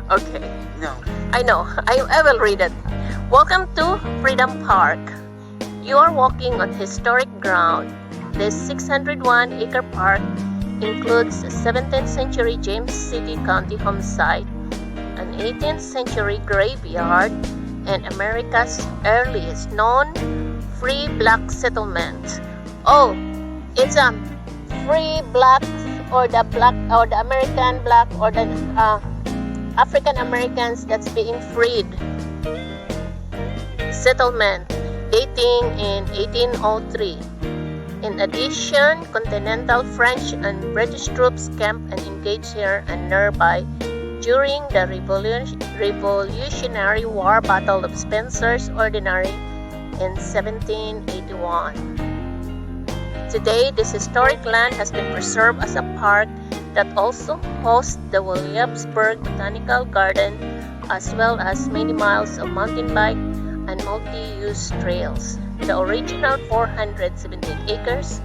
Okay. No. I know. I will read it. Welcome to Freedom Park. You are walking on historic ground. This 601-acre park includes a 17th century James City County home site, an 18th century graveyard, and America's earliest known free black settlement. Oh, it's a free black or the American black or the African Americans that's being freed. Settlement dating in 1803. In addition, continental French and British troops camped and engaged here and nearby during the Revolutionary War Battle of Spencer's Ordinary in 1781. Today, this historic land has been preserved as a park that also hosts the Williamsburg Botanical Garden as well as many miles of mountain bike and multi-use trails. The original 478 acres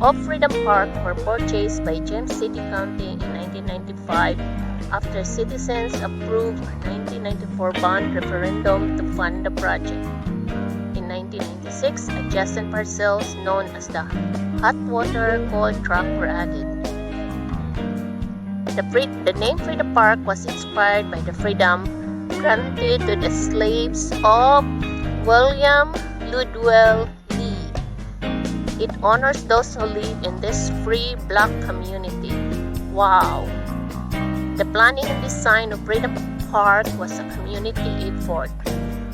of Freedom Park were purchased by James City County in 1995 after citizens approved a 1994 bond referendum to fund the project. In 1996, adjacent parcels known as the Hot Water Coal Track were added. The name Freedom Park was inspired by the freedom granted to the slaves of William Ludwell Lee. It honors those who live in this free black community. Wow! The planning and design of Freedom Park was a community effort.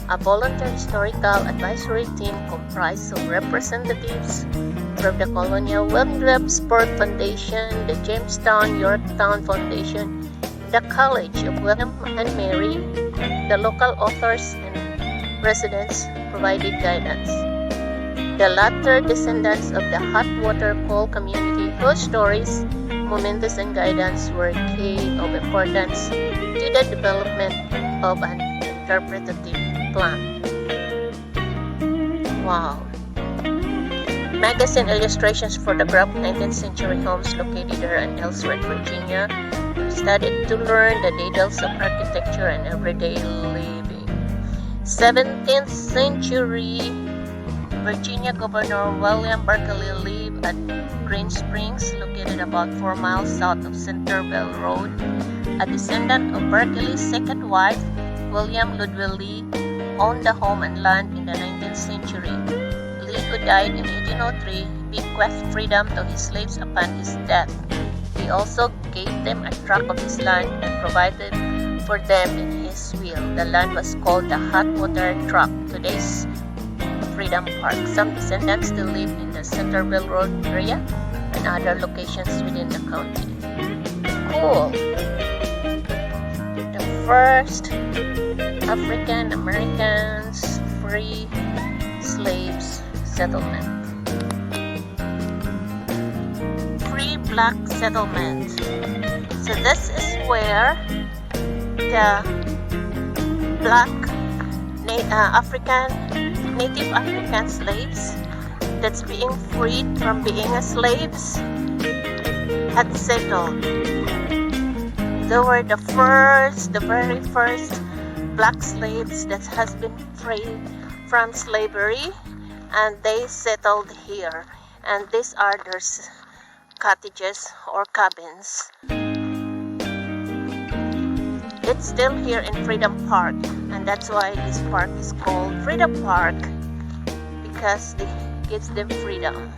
A volunteer historical advisory team comprised of representatives from the Colonial Williamsburg Foundation, the Jamestown Yorktown Foundation, the College of William and Mary, the local authors and residents provided guidance. The latter descendants of the hot water coal community whose stories, momentous and guidance were key of importance to the development of an interpretative plan. Wow. Magazine illustrations photograph 19th century homes located here and elsewhere in Virginia were studied to learn the details of architecture and everyday living. 17th century Virginia Governor William Berkeley lived at Green Springs, located about 4 miles south of Centerville Road. A descendant of Berkeley's second wife, William Ludwell Lee, owned the home and land in the 19th century. Lee, who died in 1803, bequeathed freedom to his slaves upon his death. He also gave them a tract of his land and provided for them in his will. The land was called the Hot Water Tract, today's Freedom Park. Some descendants still live in the Centerville Road area and other locations within the county. Cool! The first African Americans free slaves settlement. Free black settlement. So this is where the black Native African slaves that's being freed from being slaves had settled. They were the very first black slaves that has been freed from slavery, and they settled here. And these are their cottages or cabins. It's still here in Freedom Park, and that's why this park is called Freedom Park, because it gives them freedom.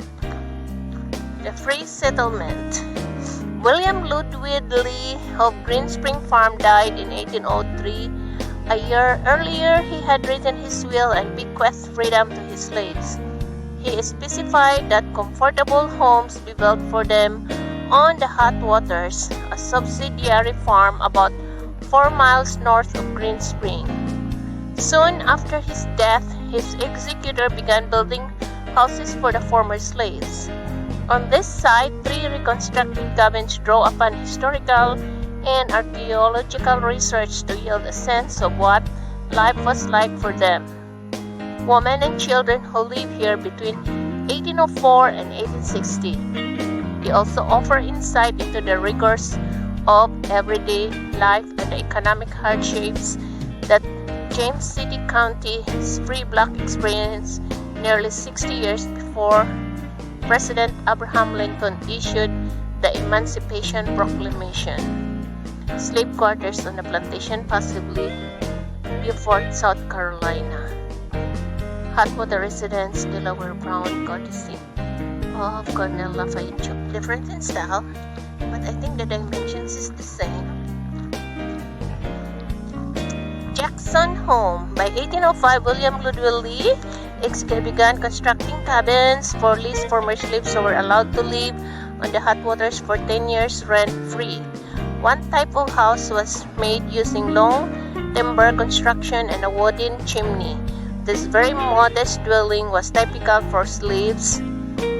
The free settlement. William Ludwell Lee of Green Spring Farm died in 1803. A year earlier, he had written his will and bequeathed freedom to his slaves. He specified that comfortable homes be built for them on the Hot Waters, a subsidiary farm about 4 miles north of Green Spring. Soon after his death, his executor began building houses for the former slaves. On this site, 3 reconstructed cabins draw upon historical and archaeological research to yield a sense of what life was like for them. Women and children who lived here between 1804 and 1860. They also offer insight into the rigors of everyday life and the economic hardships that James City County's free black experienced nearly 60 years before President Abraham Lincoln issued the Emancipation Proclamation. Slave quarters on the plantation, possibly Beaufort, South Carolina. Hot water residence, Delaware Brown, courtesy of Cornell Lafayette. Different in style, but I think the dimensions is the same. Jackson Home. By 1805, William Ludwig Lee began constructing cabins for leased former slaves who were allowed to live on the hot waters for 10 years rent-free. One type of house was made using long timber construction and a wooden chimney. This very modest dwelling was typical for slaves,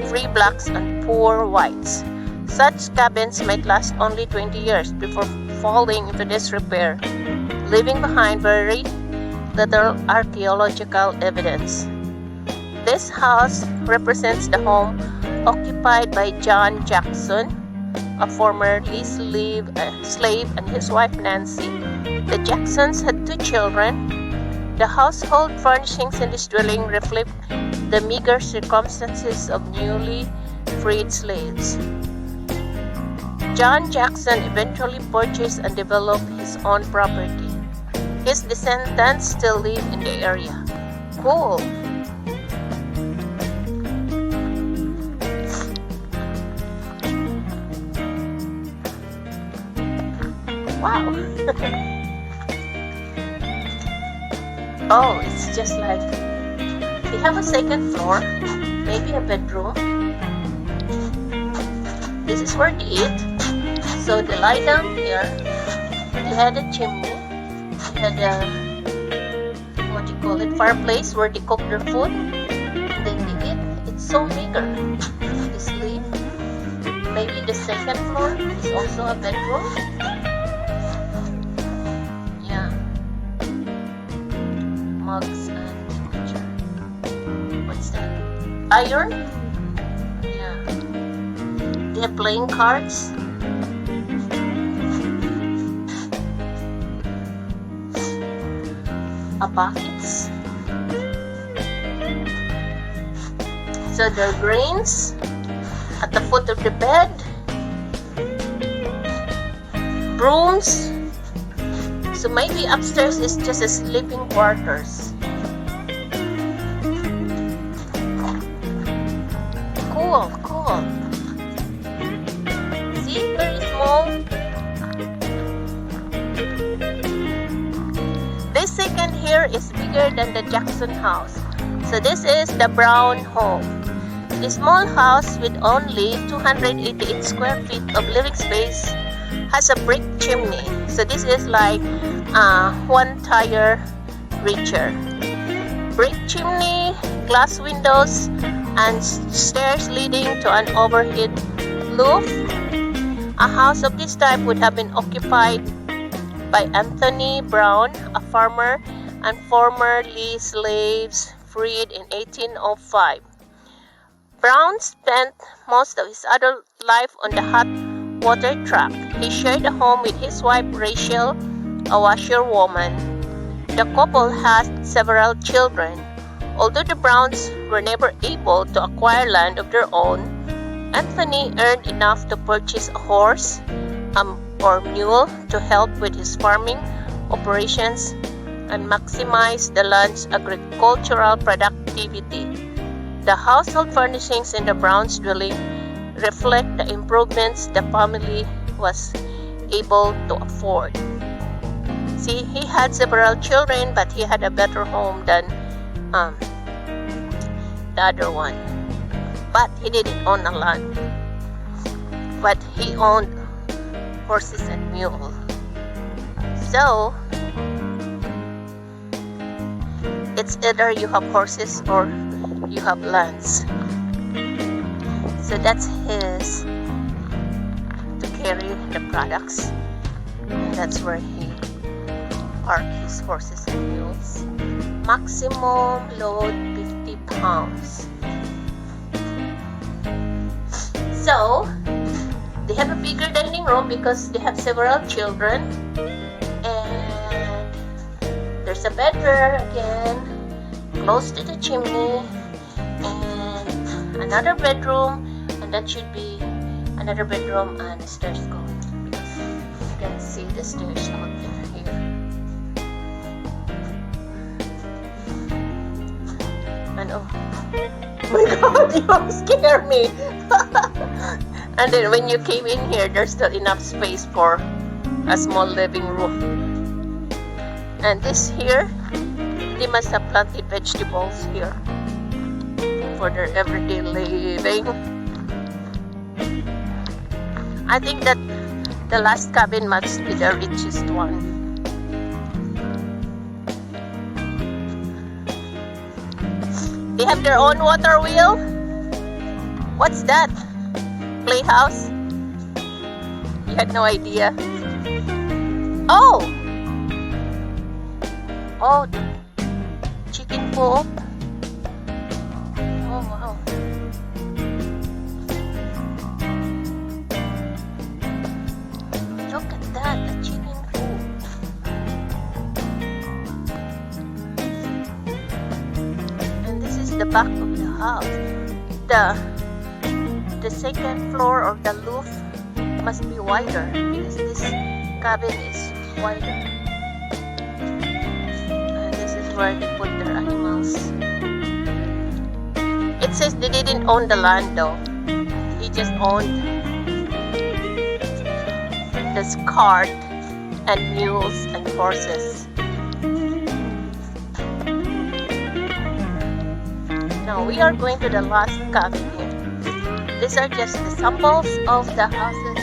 free blacks, and poor whites. Such cabins might last only 20 years before falling into disrepair, leaving behind very little archaeological evidence. This house represents the home occupied by John Jackson, a former slave, and his wife Nancy. The Jacksons had 2 children. The household furnishings in this dwelling reflect the meager circumstances of newly freed slaves. John Jackson eventually purchased and developed his own property. His descendants still live in the area. Cool. Wow. Oh, it's just like they have a second floor, maybe a bedroom. This is where they eat. So they lie down here. They had a chimney. They had a fireplace where they cook their food. And then they eat. It's so meager. They sleep. Maybe the second floor is also a bedroom. Yeah. Mugs and what's that? Iron? Yeah. They have playing cards. Buckets. So there are grains at the foot of the bed, brooms. So maybe upstairs is just a sleeping quarters. Cool. See, very small. This second here is bigger than the Jackson house. So this is the Brown home. The small house with only 288 square feet of living space has a brick chimney. So this is like one tier richer. Brick chimney, glass windows, and stairs leading to an overhead roof. A house of this type would have been occupied by Anthony Brown, a farmer and formerly slaves freed in 1805. Brown spent most of his adult life on the hot water track. He shared a home with his wife Rachel, a washerwoman. The couple had several children. Although the Browns were never able to acquire land of their own, Anthony earned enough to purchase a horse or mule to help with his farming operations and maximize the land's agricultural productivity. The household furnishings in the Browns' dwelling reflect the improvements the family was able to afford. See, he had several children, but he had a better home than the other one. But he didn't own a land. But he owned horses and mules. So it's either you have horses or you have lands. So that's his to carry the products. And that's where he parked his horses and mules. Maximum load 50 pounds. So they have a bigger dining room because they have several children, there's a bed there again, close to the chimney, and another bedroom, and that should be another bedroom and stairs going, because you can see the stairs out there here. And oh my god, you scare me. And then when you came in here, there's still enough space for a small living room. And this here, they must have planted vegetables here for their everyday living. I think that the last cabin must be the richest one. They have their own water wheel. What's that? Playhouse? You had no idea. Oh, chicken coop. Oh wow. Look at that, a chicken coop. And this is the back of the house. The second floor or the roof must be wider, because this cabin is wider. And this is where they put their animals. It says they didn't own the land though. He just owned this cart and mules and horses. Now we are going to the last cabin here. These are just the samples of the houses.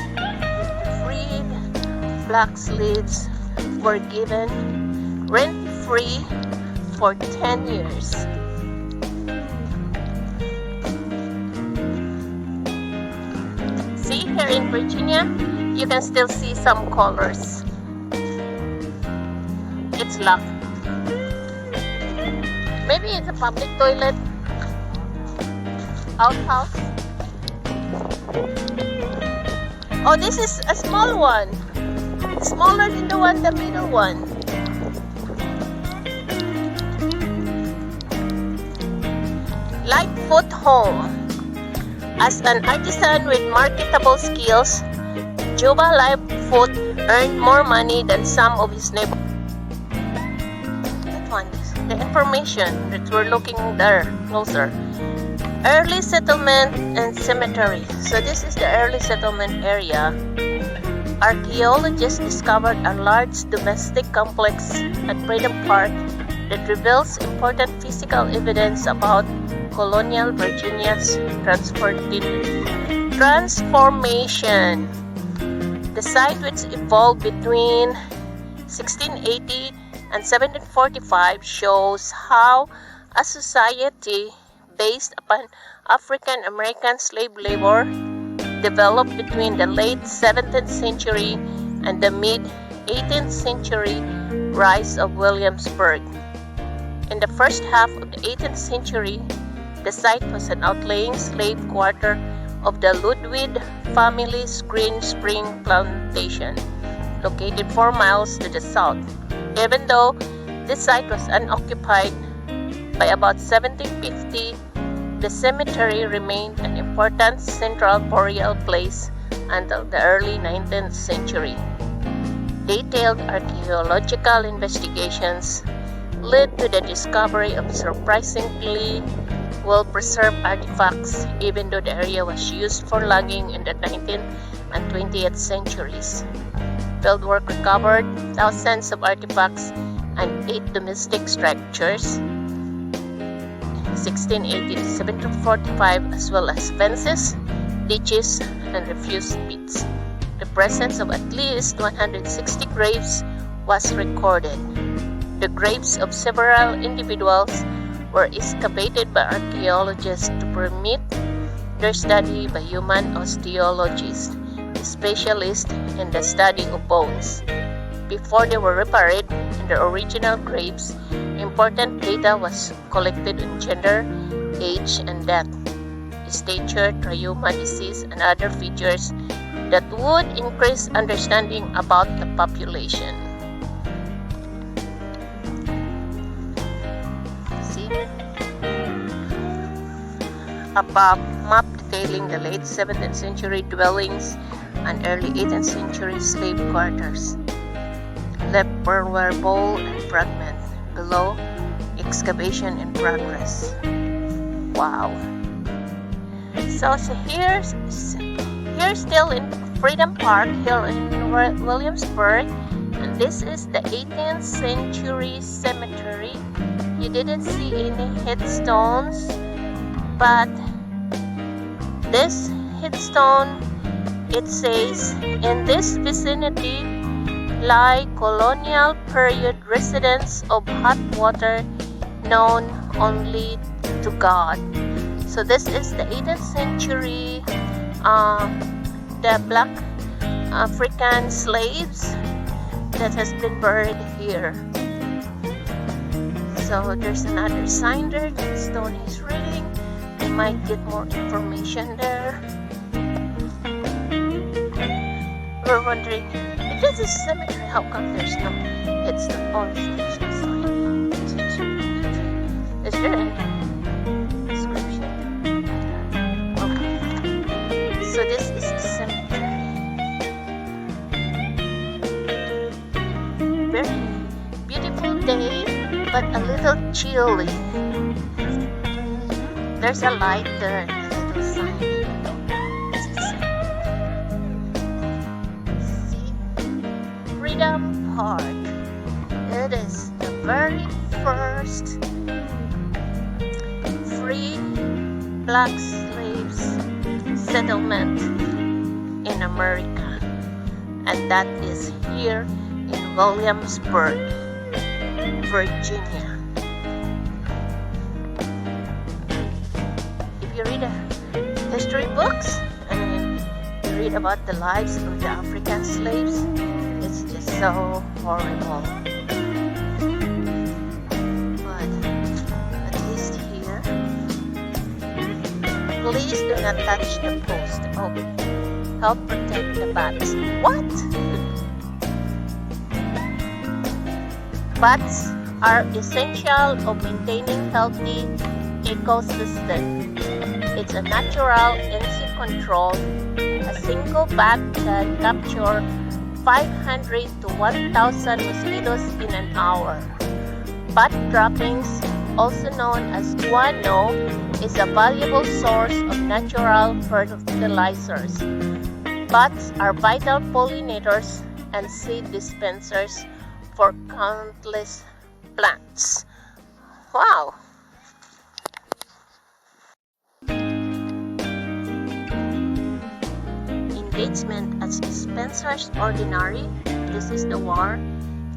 Freed black slaves were given rent-free for 10 years. See, here in Virginia, you can still see some colors. It's locked. Maybe it's a public toilet. Outhouse. Oh, this is a small one. Smaller than the middle one. Lightfoot home. As an artisan with marketable skills, Juba Lightfoot earned more money than some of his neighbors. That one is the information that we're looking there closer. Early settlement and cemetery. So this is the early settlement area. Archaeologists discovered a large domestic complex at Freedom Park that reveals important physical evidence about colonial Virginia's transformation. The site, which evolved between 1680 and 1745, shows how a society based upon African American slave labor developed between the late 17th century and the mid 18th century rise of Williamsburg. In the first half of the 18th century, the site was an outlying slave quarter of the Ludwig family's Green Spring plantation, located 4 miles to the south. Even though this site was unoccupied, by about 1750, the cemetery remained an important central burial place until the early 19th century. Detailed archaeological investigations led to the discovery of surprisingly well-preserved artifacts, even though the area was used for logging in the 19th and 20th centuries. Fieldwork recovered thousands of artifacts and 8 domestic structures, 1680 to 1745, as well as fences, ditches, and refuse pits. The presence of at least 160 graves was recorded. The graves of several individuals were excavated by archaeologists to permit their study by human osteologists, specialists in the study of bones. Before they were reburied in their original graves, important data was collected on gender, age, and death, stature, triuma, disease, and other features that would increase understanding about the population. above map detailing the late 17th century dwellings and early 18th century slave quarters. Left were bowl and fragment. Below, excavation in progress. Wow. So here's still in Freedom Park here in Williamsburg, and this is the 18th century cemetery. You didn't see any headstones, but this headstone, it says, in this vicinity lie colonial period residents of hot water known only to God. So this is the 18th century, the black African slaves that has been buried here. So there's another sign there that Stone is reading. You might get more information there. We're wondering, if this is a cemetery, how come there's no headstone? Oh, there's no sign. Is there any description? Okay. So this is the cemetery. Very beautiful day, but a little chilly. There's a light there and a little sign. This is Freedom Park. It is the very first free black slaves settlement in America, and that is here in Williamsburg, Virginia. If you read history books and you read about the lives of the African slaves, it's just so horrible. But at least here, please do not touch the post. Oh, help protect the bats. What? Bats are essential of maintaining healthy ecosystem. It's a natural insect control. A single bat can capture 500 to 1,000 mosquitoes in an hour. Bat droppings, also known as guano, is a valuable source of natural fertilizers. Bats are vital pollinators and seed dispensers for countless plants. Wow! Engagement as dispensers ordinary. This is the war,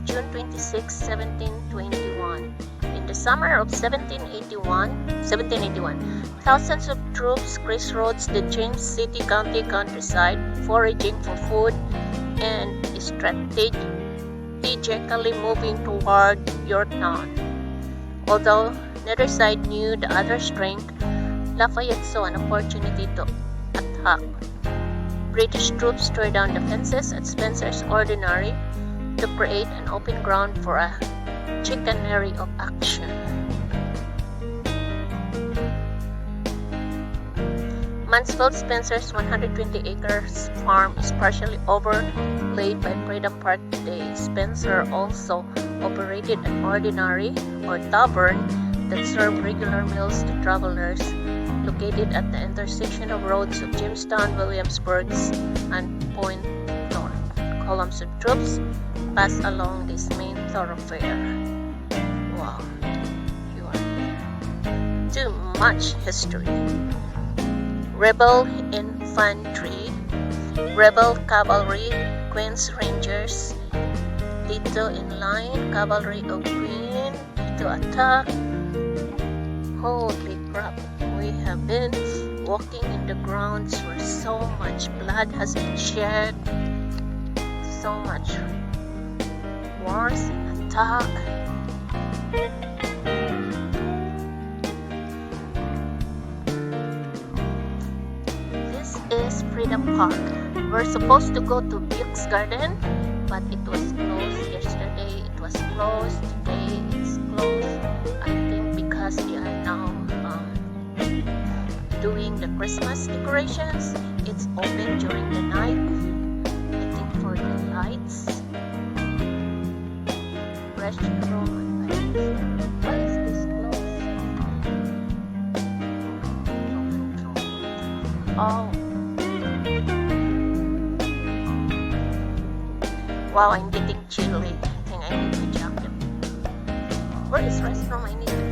June 26, 1721. In the summer of 1781, thousands of troops crisscrossed the James City County countryside, foraging for food and strategically moving toward Yorktown. Although neither side knew the other's strength, Lafayette saw an opportunity to attack. British troops tore down the fences at Spencer's Ordinary to create an open ground for a chicanery of action. Mansfield Spencer's 120 acres farm is partially overlaid by Freedom Park today. Spencer also operated an ordinary or tavern that served regular meals to travelers, located at the intersection of roads of Jamestown, Williamsburg, and Point North. Columns of troops pass along this main thoroughfare. Wow, you are here. Too much history. Rebel infantry, rebel cavalry, Queen's Rangers, Tito in line, cavalry of Queen to attack. Holy crap, we have been walking in the grounds where so much blood has been shed, so much wars and attack. This is Freedom Park. We're supposed to go to Buick's Garden, but it was closed yesterday. It was closed today. It's closed. I think because they are now doing Christmas decorations. It's open during the night. I think for the lights. Restroom. Why is this closed? Oh. Wow, I'm getting chilly. I think I need a jacket. Where is restroom? I need to